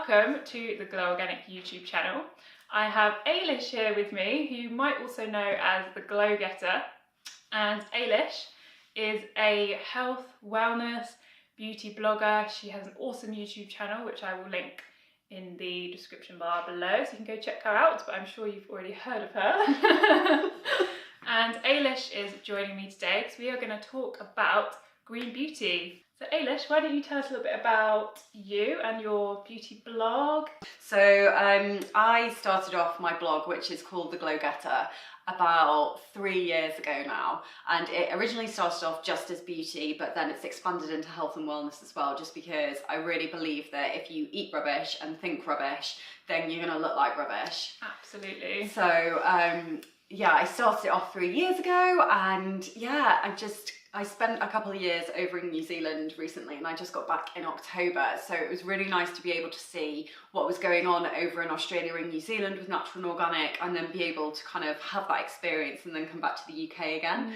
Welcome to the Glow Organic YouTube channel. I have Ailish here with me, who you might also know as the Glow Getter. And Ailish is a health, wellness, beauty blogger. She has an awesome YouTube channel, which I will link in the description bar below, so you can go check her out, but I'm sure you've already heard of her. And Ailish is joining me today because we are going to talk about green beauty. So Ailish, why don't you tell us a little bit about you and your beauty blog? So I started off my blog, which is called The Glow Getter, about 3 years ago now, and it originally started off just as beauty, but then it's expanded into health and wellness as well, just because I really believe that if you eat rubbish and think rubbish, then you're going to look like rubbish. Absolutely. So yeah, I started it off 3 years ago, and yeah, I spent a couple of years over in New Zealand recently, and I just got back in October, so it was really nice to be able to see what was going on over in Australia and New Zealand with natural and organic, and then be able to kind of have that experience and then come back to the UK again.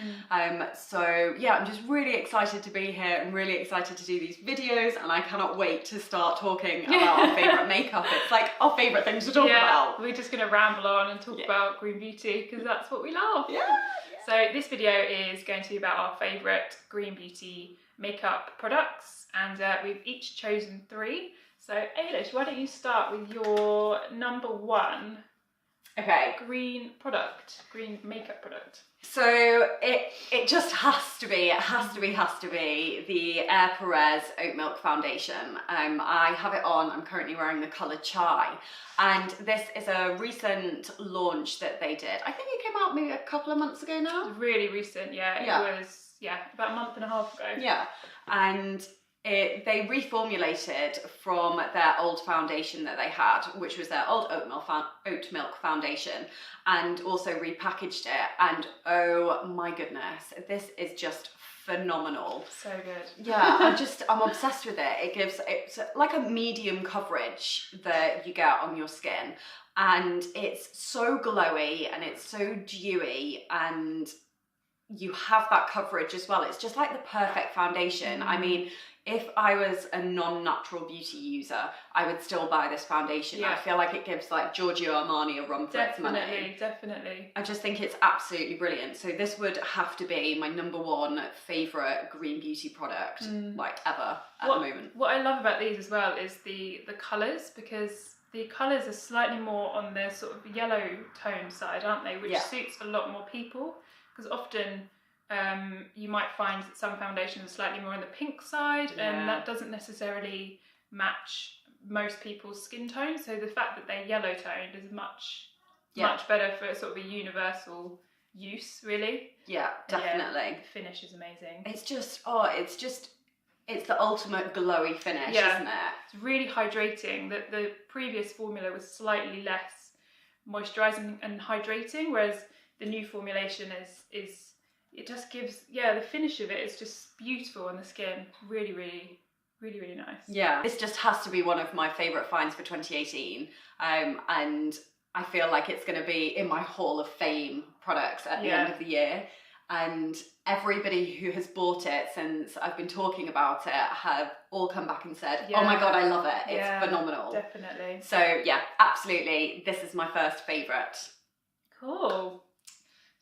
So yeah, I'm just really excited to be here and really excited to do these videos, and I cannot wait to start talking about our favourite makeup. It's like our favourite things to talk about. We're just going to ramble on and talk about green beauty because that's what we love. Yeah. So this video is going to be about our favourite green beauty makeup products, and we've each chosen 3. So Ailish, why don't you start with your number 1 green makeup product? So it just has to be the Perez Oat Milk Foundation. I have it on. I'm currently wearing the colour Chai, and this is a recent launch that they did. I think it came out maybe a couple of months ago now. Really recent, yeah. It was about a month and a half ago. Yeah, and they reformulated from their old foundation that they had, which was their old oat milk foundation, and also repackaged it. And oh my goodness, this is just phenomenal. So good. Yeah, I'm obsessed with it. It's like a medium coverage that you get on your skin, and it's so glowy and it's so dewy, and you have that coverage as well. It's just like the perfect foundation. I mean, if I was a non-natural beauty user, I would still buy this foundation. Yeah. I feel like it gives like Giorgio Armani a run for its money. Definitely. I just think it's absolutely brilliant. So this would have to be my number 1 favourite green beauty product, like ever at the moment. What I love about these as well is the colours, because the colours are slightly more on the sort of yellow tone side, aren't they? Which suits a lot more people, because often you might find that some foundations are slightly more on the pink side, and that doesn't necessarily match most people's skin tone. So the fact that they're yellow toned is much better for sort of a universal use, really. Yeah, definitely. Yeah, the finish is amazing. It's the ultimate glowy finish, isn't it? It's really hydrating. The previous formula was slightly less moisturising and hydrating, whereas the new formulation is it just gives, the finish of it is just beautiful on the skin. Really, really, really, really nice. Yeah, this just has to be one of my favourite finds for 2018. And I feel like it's going to be in my Hall of Fame products at the end of the year. And everybody who has bought it since I've been talking about it have all come back and said, oh my God, I love it. It's phenomenal. Definitely. So yeah, absolutely. This is my first favourite. Cool.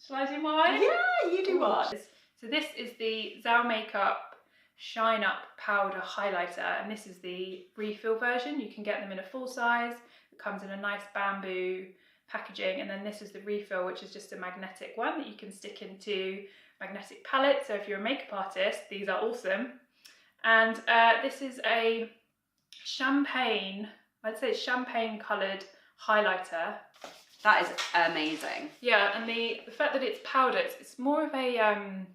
Shall I do mine? Yeah, you do one. So this is the Zao Makeup Shine Up Powder Highlighter, and this is the refill version. You can get them in a full size. It comes in a nice bamboo packaging, and then this is the refill, which is just a magnetic one that you can stick into magnetic palette. So if you're a makeup artist, these are awesome. And this is a champagne coloured highlighter. That is amazing. Yeah, and the fact that it's powder, it's more of a, I don't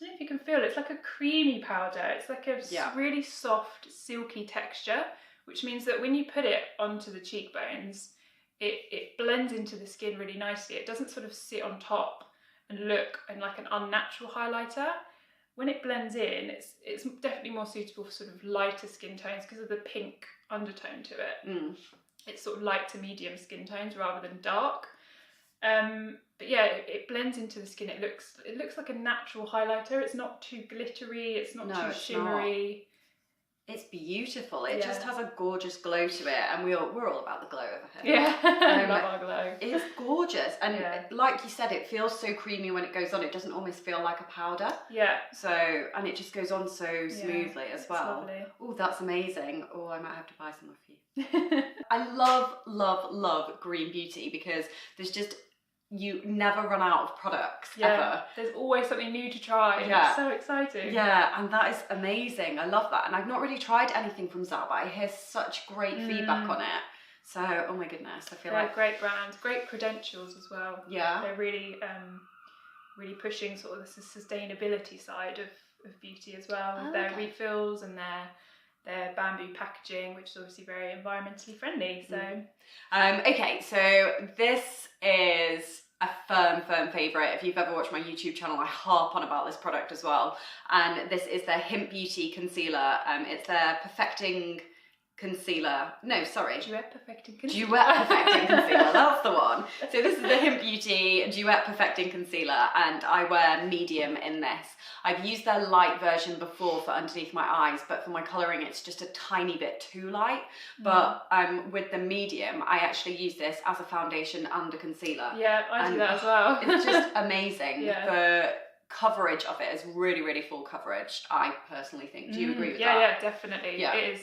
know if you can feel it, it's like a creamy powder. It's like a really soft, silky texture, which means that when you put it onto the cheekbones, it blends into the skin really nicely. It doesn't sort of sit on top and look like an unnatural highlighter. When it blends in, it's definitely more suitable for sort of lighter skin tones because of the pink undertone to it. It's sort of light to medium skin tones rather than dark. But yeah, it blends into the skin. It looks like a natural highlighter. It's not too glittery. It's not too shimmery. It's beautiful. It just has a gorgeous glow to it, and we're all about the glow over here. Yeah, love our glow. It's gorgeous, and like you said, it feels so creamy when it goes on. It doesn't almost feel like a powder. Yeah. So, and it just goes on so smoothly as well. Oh, that's amazing. Oh, I might have to buy some of you. I love Green Beauty because there's just, you never run out of products ever. There's always something new to try. It's so exciting. Yeah, and that is amazing. I love that. And I've not really tried anything from Kjaer, but I hear such great feedback on it. So, oh my goodness, I feel like great brand, great credentials as well. Yeah, they're really really pushing sort of the sustainability side of beauty as well, with their refills and their bamboo packaging, which is obviously very environmentally friendly. So okay, so this is a firm favourite. If you've ever watched my YouTube channel, I harp on about this product as well. And this is their Hynt Beauty concealer. It's their perfecting concealer. No, sorry. Duet perfecting concealer. Duet perfecting concealer, that's the one. So this is the Hynt Beauty Duet Perfecting Concealer, and I wear medium in this. I've used their light version before for underneath my eyes, but for my colouring it's just a tiny bit too light. But with the medium, I actually use this as a foundation and a concealer. Yeah, I do that as well. It's just amazing. The coverage of it is really full coverage, I personally think. Do you agree with that? Yeah, definitely. Yeah. It is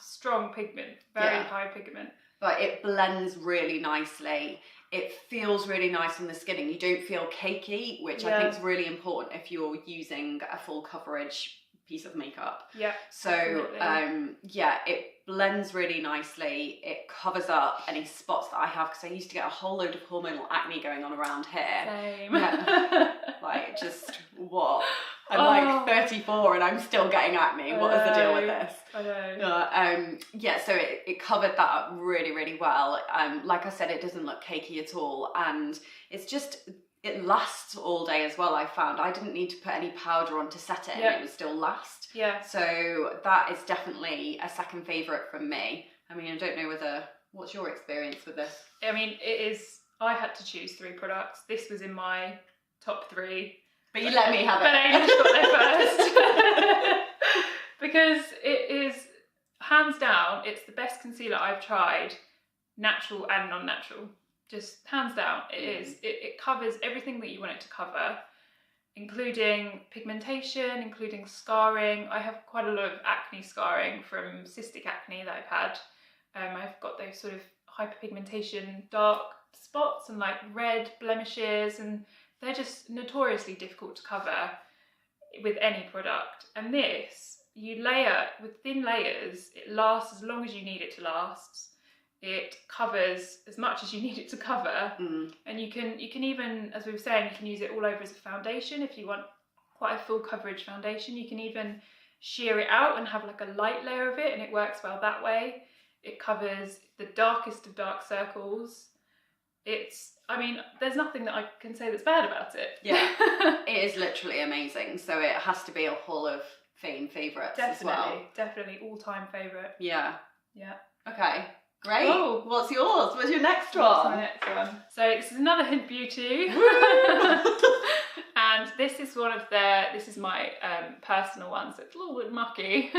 strong pigment, very high pigment. But it blends really nicely. It feels really nice on the skin, and you don't feel cakey, which I think is really important if you're using a full coverage piece of makeup. Yeah. So it blends really nicely. It covers up any spots that I have, because I used to get a whole load of hormonal acne going on around here. Same. Yeah. Like, just what? I'm like 34 and I'm still getting acne. What is the deal with this? I know. So it covered that up really well. Like I said, it doesn't look cakey at all, and it's just, it lasts all day as well. I found I didn't need to put any powder on to set it, and it would still last. Yeah. So that is definitely a second favourite from me. I mean, I don't know what's your experience with this? I mean, I had to choose 3 products. This was in my top 3. But you let me have it. But I just got there first. Because it is, hands down, it's the best concealer I've tried, natural and non-natural. Just hands down, it is. It covers everything that you want it to cover, including pigmentation, including scarring. I have quite a lot of acne scarring from cystic acne that I've had. I've got those sort of hyperpigmentation, dark spots and like red blemishes, and they're just notoriously difficult to cover with any product. And this, you layer with thin layers, it lasts as long as you need it to last. It covers as much as you need it to cover. And you can even, as we were saying, you can use it all over as a foundation. If you want quite a full coverage foundation, you can even sheer it out and have like a light layer of it, and it works well that way. It covers the darkest of dark circles. I mean, there's nothing that I can say that's bad about it. Yeah, it is literally amazing. So it has to be a Hall of Fame favourite as well. Definitely all-time favourite. Yeah. Yeah. Okay, great. Oh. What's yours? What's your next one? What's my next one? So this is another Hynt Beauty. And this is this is my personal one, so it's a little bit mucky.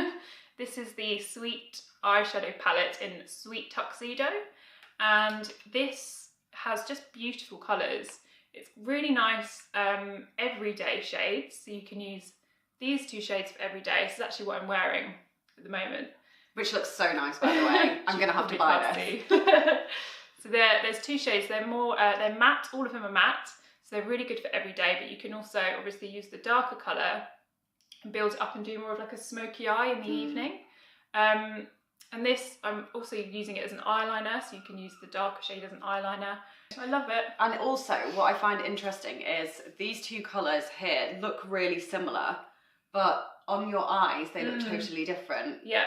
This is the Sweet eyeshadow palette in Sweet Tuxedo. And this has just beautiful colours. It's really nice everyday shades, so you can use these 2 shades for every day. This is actually what I'm wearing at the moment. Which looks so nice, by the way. I'm going to have to buy this. So there's 2 shades. They're they're matte. All of them are matte, so they're really good for every day, but you can also obviously use the darker colour and build it up and do more of like a smoky eye in the evening. And this, I'm also using it as an eyeliner, so you can use the darker shade as an eyeliner. I love it. And also, what I find interesting is these 2 colours here look really similar, but on your eyes, they look totally different. Yeah.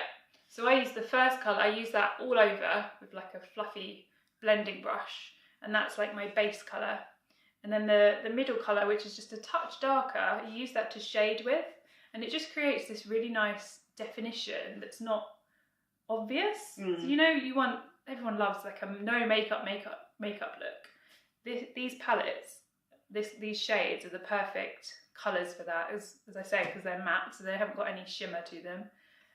So I use the first colour, I use that all over with like a fluffy blending brush, and that's like my base colour. And then the middle colour, which is just a touch darker, you use that to shade with, and it just creates this really nice definition that's not obvious. So, you know, everyone loves like a no makeup look. These palettes, these shades are the perfect colours for that, as I say, because they're matte, so they haven't got any shimmer to them.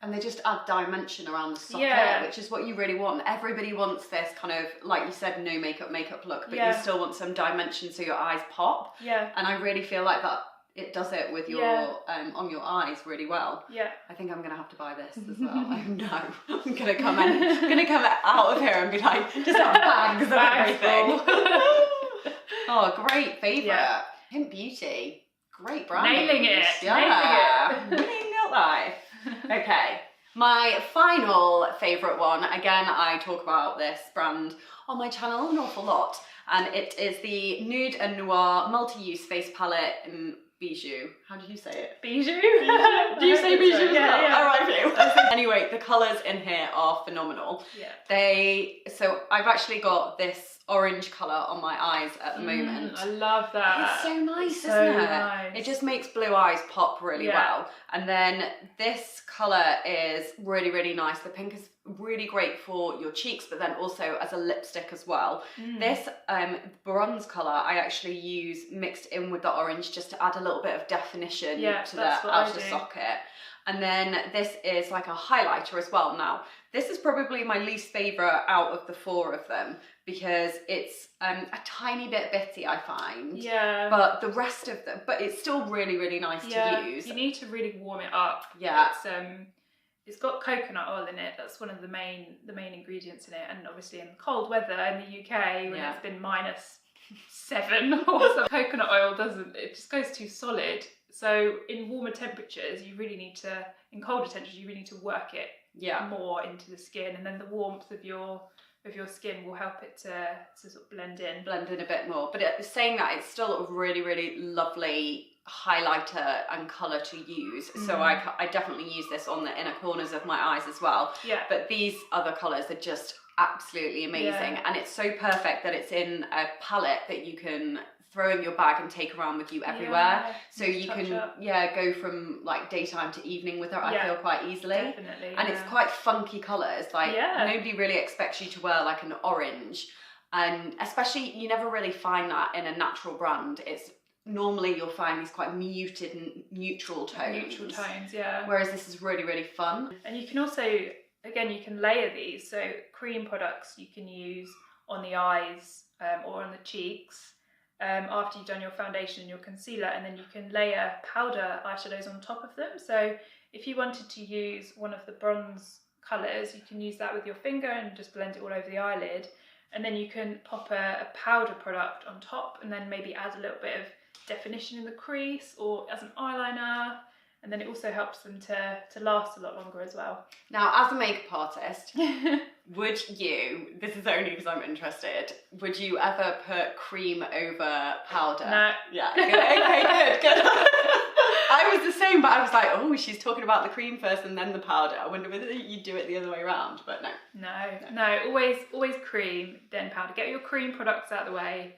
And they just add dimension around the socket, which is what you really want. Everybody wants this kind of, like you said, no makeup look, but you still want some dimension so your eyes pop. Yeah. And I really feel like that it does it with your on your eyes really well. Yeah. I think I'm gonna have to buy this as well. I know. I'm gonna come out of here and be like, just have bags of everything. Oh, great favourite. Yeah. Hynt Beauty. Great brand. Nailing it. Yeah. Winning at life. Okay, my final favourite one, again I talk about this brand on my channel an awful lot, and it is the Nude and Noir multi-use face palette in Bijou. How did you say it? Bijou? Do you say Bijou as well? Yeah. Alright, anyway, the colours in here are phenomenal. Yeah. So I've actually got this orange colour on my eyes at the moment. I love that. It's so nice, it's isn't so it? Nice. It just makes blue eyes pop really well. And then this colour is really, really nice. The pink is really great for your cheeks, but then also as a lipstick as well. This bronze colour I actually use mixed in with the orange just to add a little bit of definition to the outer socket. And then this is like a highlighter as well. Now, this is probably my least favourite out of the four of them because it's a tiny bit bitty, I find. Yeah. But the rest of them, but it's still really, really nice to use. You need to really warm it up. Yeah. It's got coconut oil in it. That's one of the main ingredients in it. And obviously in cold weather in the UK when it's been -7 or something, coconut oil it just goes too solid. So in warmer temperatures, in colder temperatures, you really need to work it more into the skin, and then the warmth of your skin will help it to sort of blend in a bit more. But saying that, it's still a really, really lovely highlighter and colour to use. So I definitely use this on the inner corners of my eyes as well. Yeah. But these other colours are just absolutely amazing, and it's so perfect that it's in a palette that you can throw in your bag and take around with you everywhere. So you can go from like daytime to evening with it, I feel, quite easily. Definitely. And it's quite funky colours. Like nobody really expects you to wear like an orange, and especially you never really find that in a natural brand. It's normally you'll find these quite muted and neutral tones. Whereas this is really, really fun. And you can also, again, you can layer these. So cream products you can use on the eyes or on the cheeks after you've done your foundation and your concealer, and then you can layer powder eyeshadows on top of them. So if you wanted to use one of the bronze colours, you can use that with your finger and just blend it all over the eyelid, and then you can pop a powder product on top and then maybe add a little bit of definition in the crease or as an eyeliner, and then it also helps them to last a lot longer as well. Now, as a makeup artist, would you, this is only because I'm interested, would you ever put cream over powder? No. Yeah, okay, good. I was the same, but I was like, oh, she's talking about the cream first and then the powder. I wonder whether you'd do it the other way around, but no. No, always cream, then powder. Get your cream products out of the way,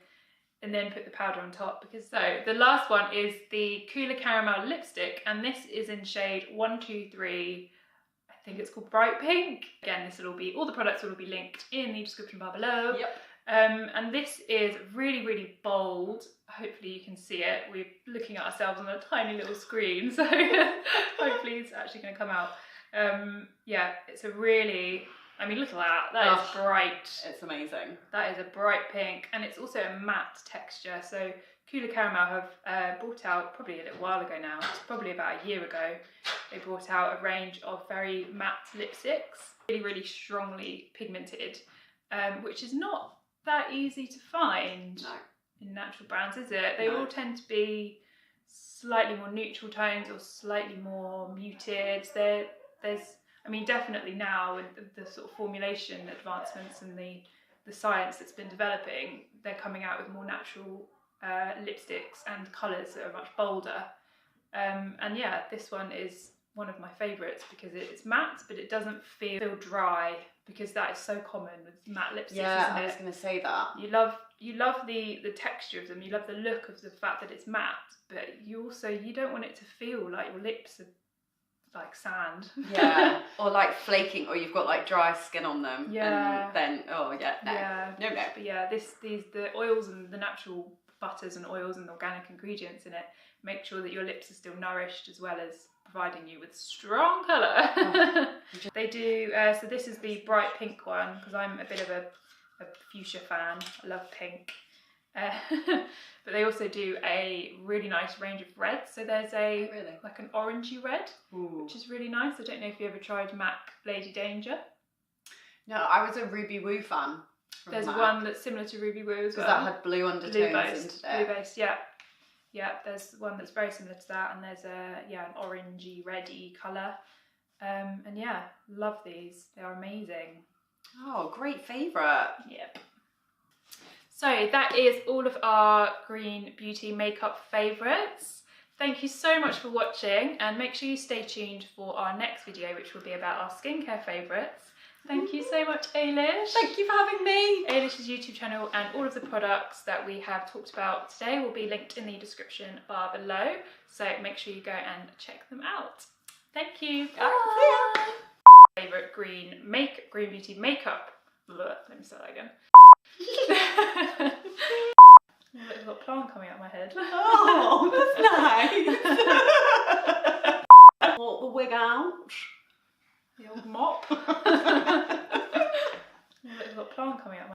and then put the powder on top. Because the last one is the Cooler Caramel lipstick, and this is in shade 123. I think it's called Bright Pink. Again, all the products will be linked in the description bar below. Yep. And this is really, really bold. Hopefully you can see it. We're looking at ourselves on a tiny little screen, so hopefully it's actually going to come out. It's a really, I mean, look at that. That is bright. It's amazing. That is a bright pink, and it's also a matte texture. So Cooler Caramel have brought out, probably a little while ago now, it's probably about a year ago, they brought out a range of very matte lipsticks, really, really strongly pigmented, which is not that easy to find in natural brands, is it? They all tend to be slightly more neutral tones or slightly more muted. I mean, definitely now with the sort of formulation advancements and the science that's been developing, they're coming out with more natural lipsticks and colours that are much bolder. And yeah, this one is one of my favourites because it's matte, but it doesn't feel dry, because that is so common with matte lipsticks, isn't it? I was going to say that. You love the texture of them, you love the look of the fact that it's matte, but you don't want it to feel like your lips are like sand. Yeah, or like flaking, or you've got like dry skin on them. Yeah. And then, no. But yeah, the oils and the natural butters and oils and organic ingredients in it, make sure that your lips are still nourished as well as providing you with strong colour. Oh. They do, so this is the bright pink one, because I'm a bit of a fuchsia fan. I love pink. But they also do a really nice range of reds. So there's a like an orangey red, which is really nice. I don't know if you ever tried MAC Lady Danger. No, I was a Ruby Woo fan. There's MAC. One that's similar to Ruby Woo as well. Because that had blue undertones into it. Blue based, yeah. Yeah, there's one that's very similar to that, and there's an orangey, reddy colour. And yeah, love these. They are amazing. Oh, great favourite. Yep. So that is all of our green beauty makeup favourites. Thank you so much for watching, and make sure you stay tuned for our next video, which will be about our skincare favourites. Thank you so much, Ailish. Thank you for having me. Ailish's YouTube channel and all of the products that we have talked about today will be linked in the description bar below, so make sure you go and check them out. Thank you. Bye. Favourite green beauty makeup. Let me start that again. I've got a plant coming out of my head. Oh, that's nice. Pull the wig out. The old mop. I've got a plant coming out of my head.